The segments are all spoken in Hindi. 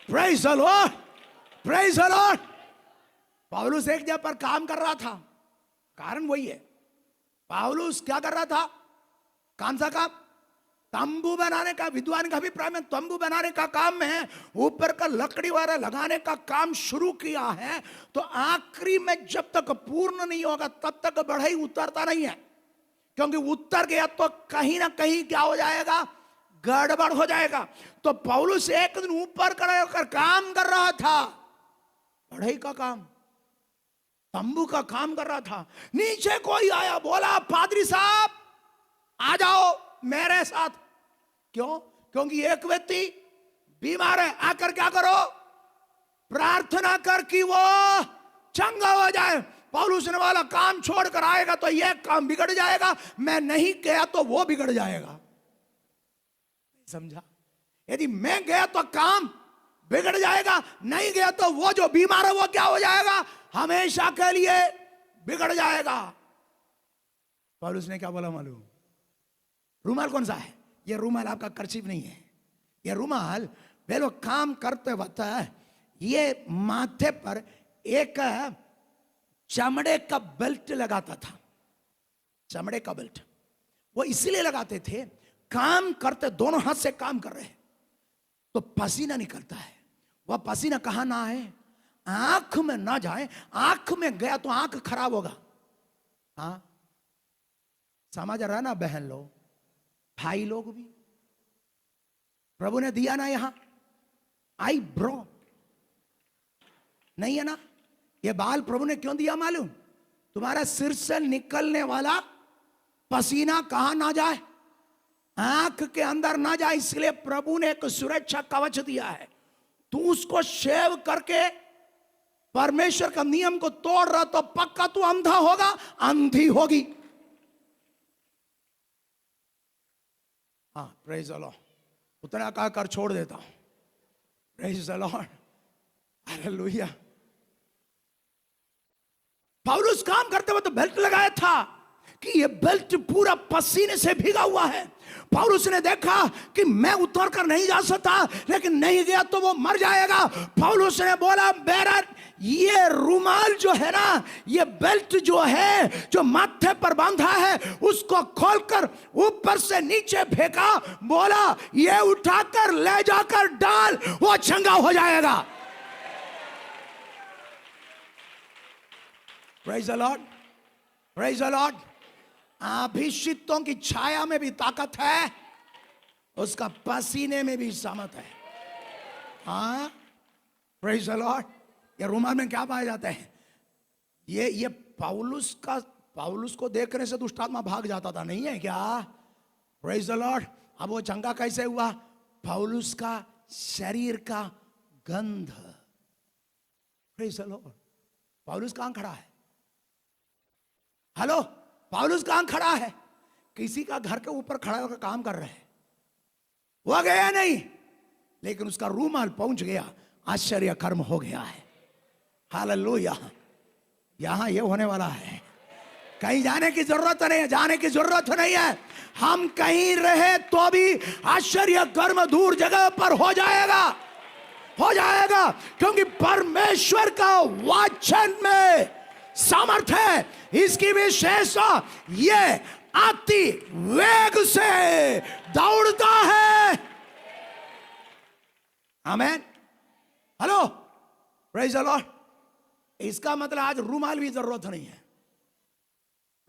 Praise the lord, praise the Lord. पौलुस एक जगह पर काम कर रहा था, कारण वही है। पौलुस क्या कर रहा था? कौन सा काम? तंबू बनाने का। विद्वान का अभिप्राय में तंबू बनाने का काम है, ऊपर का लकड़ी वाला लगाने का काम शुरू किया है। तो आखिरी में जब तक पूर्ण नहीं होगा तब तक बढ़ई उतरता नहीं है, क्योंकि उतर गया तो कहीं ना कहीं क्या हो जाएगा? गड़बड़ हो जाएगा। तो पौलुस एक दिन ऊपर कर काम कर रहा था, बढ़ई का काम, तंबू का काम कर रहा था। नीचे कोई आया, बोला पादरी साहब आ जाओ मेरे साथ। क्यों? क्योंकि एक व्यक्ति बीमार है, आकर क्या करो? प्रार्थना कर कि वो चंगा हो जाए। पौलुस ने वाला काम छोड़कर आएगा तो यह काम बिगड़ जाएगा, मैं नहीं गया तो वो बिगड़ जाएगा। समझा? यदि मैं गया तो काम बिगड़ जाएगा, नहीं गया तो वो जो बीमार है वो क्या हो जाएगा? हमेशा के लिए बिगड़ जाएगा। पौलुस ने क्या बोला मालूम? रूमाल कौन सा है? ये रूमाल आपका कर्चीफ नहीं है। ये रूमाल वे लोग काम करते वक्त ये माथे पर एक चमड़े का बेल्ट लगाता था। चमड़े का बेल्ट वो इसलिए लगाते थे, काम करते दोनों हाथ से काम कर रहे हैं तो पसीना निकलता है। वह पसीना कहां ना आए? आंख में ना जाए। आंख में गया तो आंख खराब होगा। हाँ, समझ रहा ना बहन लोग, भाई लोग भी? प्रभु ने दिया ना यहां आई ब्रो, नहीं है ना? ये बाल प्रभु ने क्यों दिया मालूम? तुम्हारा सिर से निकलने वाला पसीना कहां ना जाए? आंख के अंदर ना जाए, इसलिए प्रभु ने एक सुरक्षा कवच दिया है। तू उसको शेव करके परमेश्वर का नियम को तोड़ रहा तो पक्का तू अंधा होगा, अंधी होगी। हाँ, प्रेज द लॉर्ड। उतना कहा कर छोड़ देता हूं। Praise the Lord, hallelujah. पौलुस काम करते हुए तो बेल्ट लगाया था कि ये बेल्ट पूरा पसीने से भीगा हुआ है। पौलुस ने देखा कि मैं उतर कर नहीं जा सकता, लेकिन नहीं गया तो वो मर जाएगा। पौलुस ने बोला मेरा ये रुमाल जो है ना, ये बेल्ट जो है जो माथे पर बांधा है, उसको खोलकर ऊपर से नीचे फेंका। बोला ये उठाकर ले जाकर डाल, वो चंगा हो जाएगा। Praise the lord, praise the lord. अभिषिक्तों की छाया में भी ताकत है, उसका पसीने में भी सामर्थ है। हाँ, प्रेज द लॉर्ड। ये रूमाल में क्या पाया जाता है? ये पौलुस को देखने से दुष्ट आत्मा भाग जाता था, नहीं है क्या? Praise the Lord. अब वो चंगा कैसे हुआ? पौलुस का शरीर का गंध। Praise the Lord. पौलुस कहां खड़ा है? हेलो, पौलुस कहां खड़ा है? किसी का घर के ऊपर खड़ा होकर काम कर रहे हैं। वो गया नहीं, लेकिन उसका रूमाल पहुंच गया, आश्चर्य कर्म हो गया है। हालेलुया। यहां ये होने वाला है। कहीं जाने की जरूरत नहीं है, जाने की जरूरत नहीं है। हम कहीं रहे तो भी आश्चर्य कर्म दूर जगह पर हो जाएगा, हो जाएगा, क्योंकि परमेश्वर का वचन में सामर्थ है। इसकी विशेषता ये अति वेग से दौड़ता है। आमेन, हेलो, प्रेज द लॉर्ड। इसका मतलब आज रूमाल भी जरूरत नहीं है।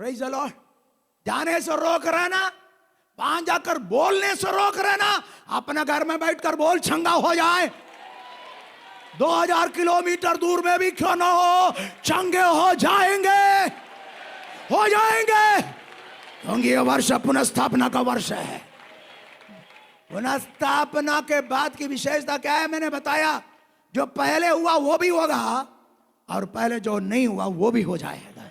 Praise the Lord. जाने से रोक रहना, वहां जाकर बोलने से रोक रहना। अपना घर में बैठकर बोल, चंगा हो जाए। 2000 किलोमीटर दूर में भी क्यों ना हो, चंगे हो जाएंगे, हो जाएंगे, क्योंकि यह वर्ष पुनर्स्थापना का वर्ष है। पुनर्स्थापना के बाद की विशेषता क्या है? मैंने बताया, जो पहले हुआ वो भी होगा और पहले जो नहीं हुआ वो भी हो जाएगा।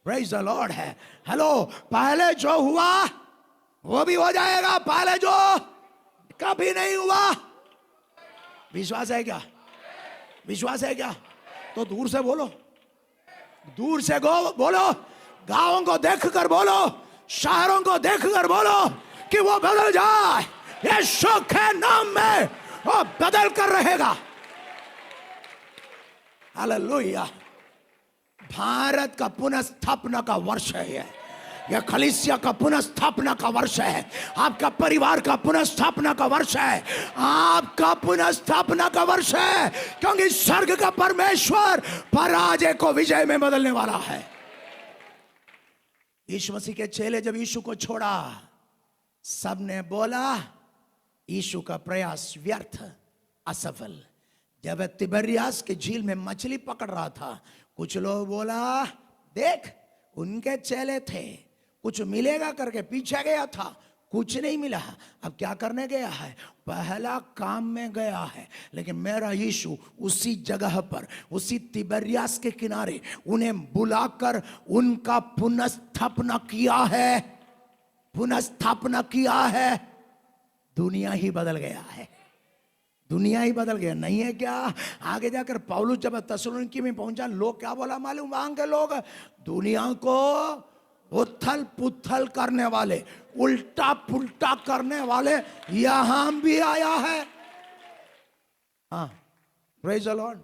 प्रेज द लॉर्ड है। हेलो, पहले जो हुआ वो भी हो जाएगा, पहले जो कभी नहीं हुआ। विश्वास है क्या? विश्वास है क्या? तो दूर से बोलो, दूर से बोलो, गांवों को देखकर बोलो, शहरों को देखकर बोलो कि वो बदल जाए। यीशु के नाम में वो बदल कर रहेगा। हालेलुया। भारत का पुनर्स्थापना का वर्ष है यह कलीसिया का पुनर्स्थापना का वर्ष है, आपका परिवार का पुनर्स्थापना का वर्ष है, आपका पुनर्स्थापना का वर्ष है, क्योंकि स्वर्ग का परमेश्वर पराजय को विजय में बदलने वाला है। यीशु मसीह के चेले जब यीशु को छोड़ा, सबने बोला यीशु का प्रयास व्यर्थ, असफल। जब वह तिबरियास के झील में मछली पकड़ रहा था, कुछ लोग बोला देख उनके चेले थे, कुछ मिलेगा करके पीछे गया था, कुछ नहीं मिला। अब क्या करने गया है? पहला काम में गया है। लेकिन मेरा यीशु उसी जगह पर, उसी तिबरियास के किनारे उन्हें बुलाकर उनका पुनर्स्थापना किया है, पुनर्स्थापना किया है। दुनिया ही बदल गया है, दुनिया ही बदल गया। नहीं है क्या? आगे जाकर पौलुस जब थिस्सलुनीकि में पहुंचा, लोग क्या बोला मालूम? वहां के लोग दुनिया को उथल पुथल करने वाले, उल्टा पुल्टा करने वाले यहां भी आया है। हाँ, प्रेज द लॉर्ड।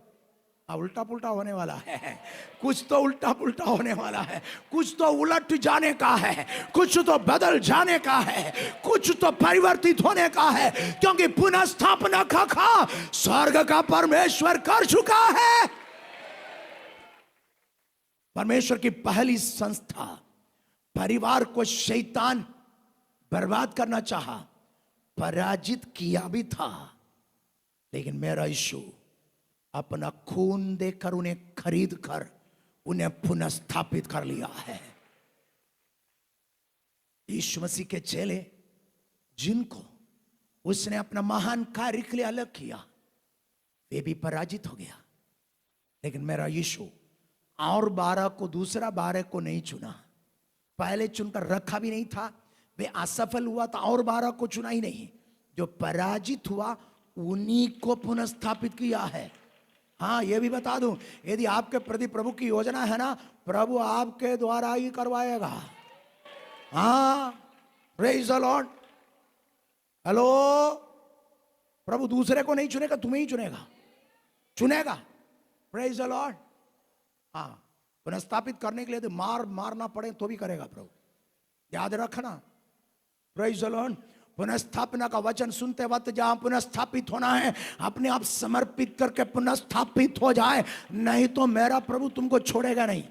उल्टा पुल्टा होने वाला है, कुछ तो उल्टा पुल्टा होने वाला है, कुछ तो उलट जाने का है, कुछ तो बदल जाने का है, कुछ तो परिवर्तित होने का है, क्योंकि पुनर्स्थापना का काम स्वर्ग का परमेश्वर कर चुका है। परमेश्वर की पहली संस्था, परिवार को शैतान बर्बाद करना चाहा, पराजित किया भी था, लेकिन मेरा यीशु अपना खून देकर उन्हें खरीद कर उन्हें पुनर्स्थापित कर लिया है। यीशु मसीह के चेले जिनको उसने अपना महान कार्य के लिए अलग किया, वे भी पराजित हो गया। लेकिन मेरा यीशु और 12 को, दूसरा 12 को नहीं चुना, पहले चुनकर रखा भी नहीं था। वे असफल हुआ था और 12 को चुना ही नहीं। जो पराजित हुआ उन्हीं को पुनर्स्थापित किया है। हाँ, ये भी बता दूं, यदि आपके प्रति प्रभु की योजना है ना, प्रभु आपके द्वारा ही करवाएगा। हाँ, प्रेज द लॉर्ड। हेलो, प्रभु दूसरे को नहीं चुनेगा, तुम्हें ही चुनेगा, चुनेगा। Praise the Lord. हाँ, पुनर्स्थापित करने के लिए तो मारना पड़े तो भी करेगा प्रभु, याद रखना। Praise the Lord. पुनर्स्थापना का वचन सुनते वक्त जहां पुनर्स्थापित होना है, अपने आप समर्पित करके पुनर्स्थापित हो जाए, नहीं तो मेरा प्रभु तुमको छोड़ेगा नहीं।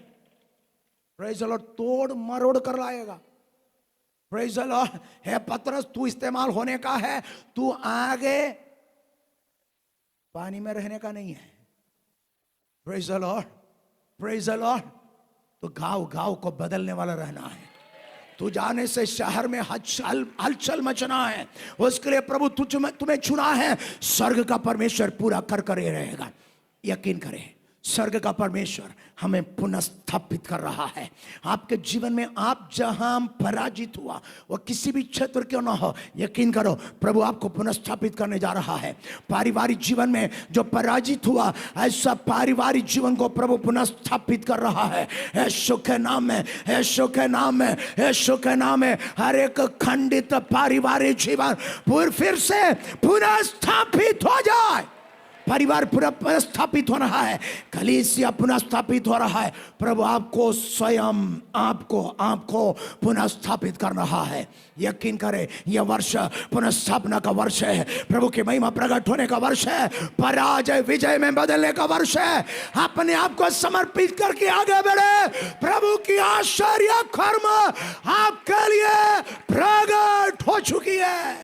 Praise the Lord. तोड़ मरोड़ कर लाएगा। Praise the Lord. हे पतरस, तू इस्तेमाल होने का है, तू आगे पानी में रहने का नहीं है। Praise the lord, praise the Lord. तो गांव को बदलने वाला रहना है। तू जाने से शहर में हलचल मचना है, उसके लिए प्रभु तुम्हें चुना है। स्वर्ग का परमेश्वर पूरा कर रहेगा। यकीन करें, स्वर्ग का परमेश्वर हमें पुनर्स्थापित कर रहा है। आपके जीवन में आप जहां पराजित हुआ, वो किसी भी क्षेत्र क्यों ना हो, यकीन करो प्रभु आपको पुनर्स्थापित करने जा रहा है। पारिवारिक जीवन में जो पराजित हुआ, ऐसा पारिवारिक जीवन को प्रभु पुनर्स्थापित कर रहा है। यीशु के नाम में, यीशु के नाम में, यीशु के नाम में हर एक खंडित पारिवारिक जीवन फिर से पुनर्स्थापित हो जाए। परिवार पूरा पुनर्स्थापित हो रहा है, कलीसिया पुनर्स्थापित हो रहा है। प्रभु आपको स्वयं आपको पुनर्स्थापित कर रहा है। यकीन करें, यह वर्ष पुनर्स्थापना का वर्ष है, प्रभु की महिमा प्रकट होने का वर्ष है, पराजय विजय में बदलने का वर्ष है। अपने आप को समर्पित करके आगे बढ़े। प्रभु की आश्चर्य कर्म आपके लिए प्रकट हो चुकी है।